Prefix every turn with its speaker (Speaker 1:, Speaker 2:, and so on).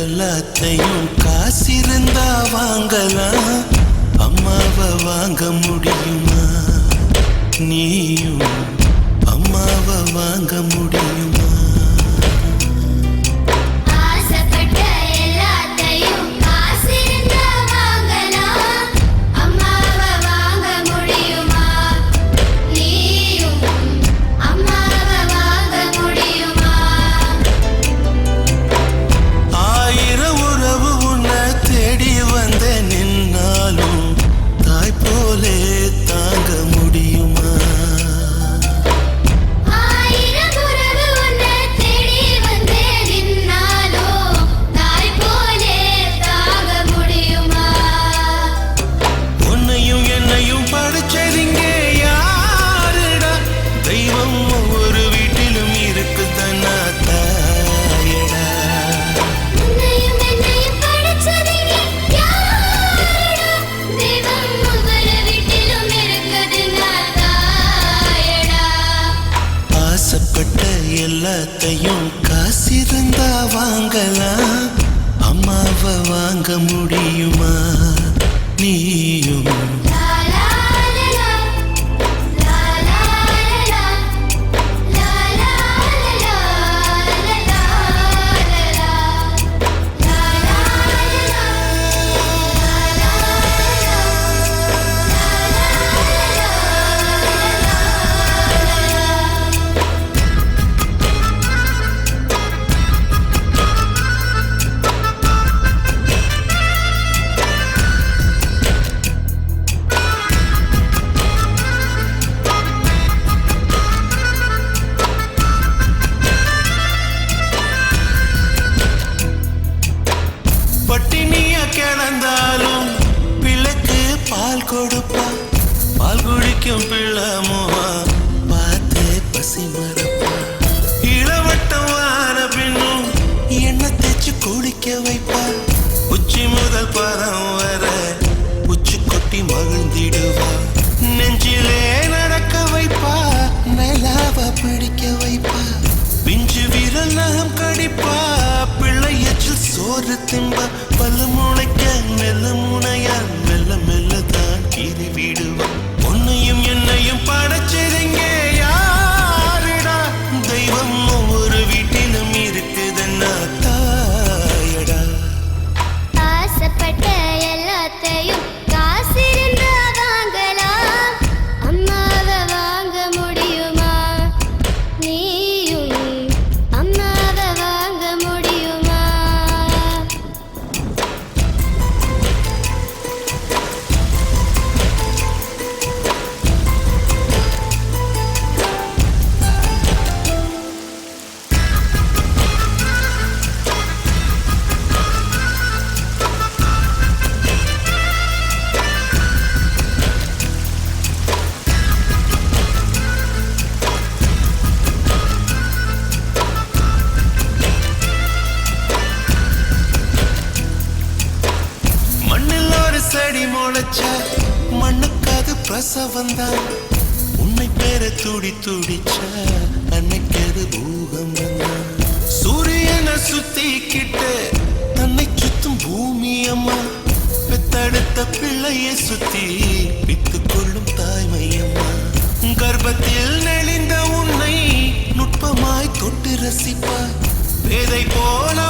Speaker 1: எல்லாத்தையும் காசிருந்தா வாங்கலாம், அம்மாவை வாங்க முடியுமா? நீயும் அம்மாவை வாங்க முடியுமா? எல்லாத்தையும் காசிருந்தா வாங்கலாம், அம்மாவை வாங்க முடியுமா? நீயும் பட்டினிய கிடந்தாலும் பிள்ளைக்கு பால் கொடுப்பா, பால் குடிக்கும் பிள்ளமுவா பார்த்து பசி மறப்பா. இளவட்டம் வார பின்னும் எண்ணெய் தேய்ச்சி குளிக்க வைப்பா, உச்சி முதல் பதம் வர உச்சி கொட்டி மகிழ்ந்திடுவா. நெஞ்சிலே நடக்க வைப்பா, நிலாவ பிடிக்க வைப்பா, பிஞ்சு விரல் நகம் கடிப்பா, பிள்ளை எச்சில் சோறு தின்பா. பல்லு முளைக்க மெல்ல முனையா மெல்ல மெல்ல தான் கீறி விடுவா. உன்னையும் என்னையும் படைச்சதுங்க யாருடா? தெய்வம் ஒவ்வொரு வீட்டிலும் இருக்குதுன்னா தாயடா.
Speaker 2: ஆசைப்பட்ட எல்லாத்தையும் காசிருந்தா வாங்கலாம், அம்மாவை வாங்க முடியுமா? நீயும் அம்மாவை வாங்க முடியுமா?
Speaker 1: மண்ணில் ஒரு செடி முளைச்ச மண்ணுக்காது பிரசவந்தான், உன்னை பேர துடி துடிச்ச அன்னைக்கு அது பூகம்பம் தான். சூரியனை சுத்திக்கிட்டு தன்னை சுத்தும் பூமி அம்மா, பெத்தெடுத்த பிள்ளையை சுத்தி பித்து கொள்ளும் தாய்மை அம்மா. கர்ப்பத்தில் நெளிந்த உன்னை நுட்பமாய் தொட்டு ரசிப்பா, பேதை போல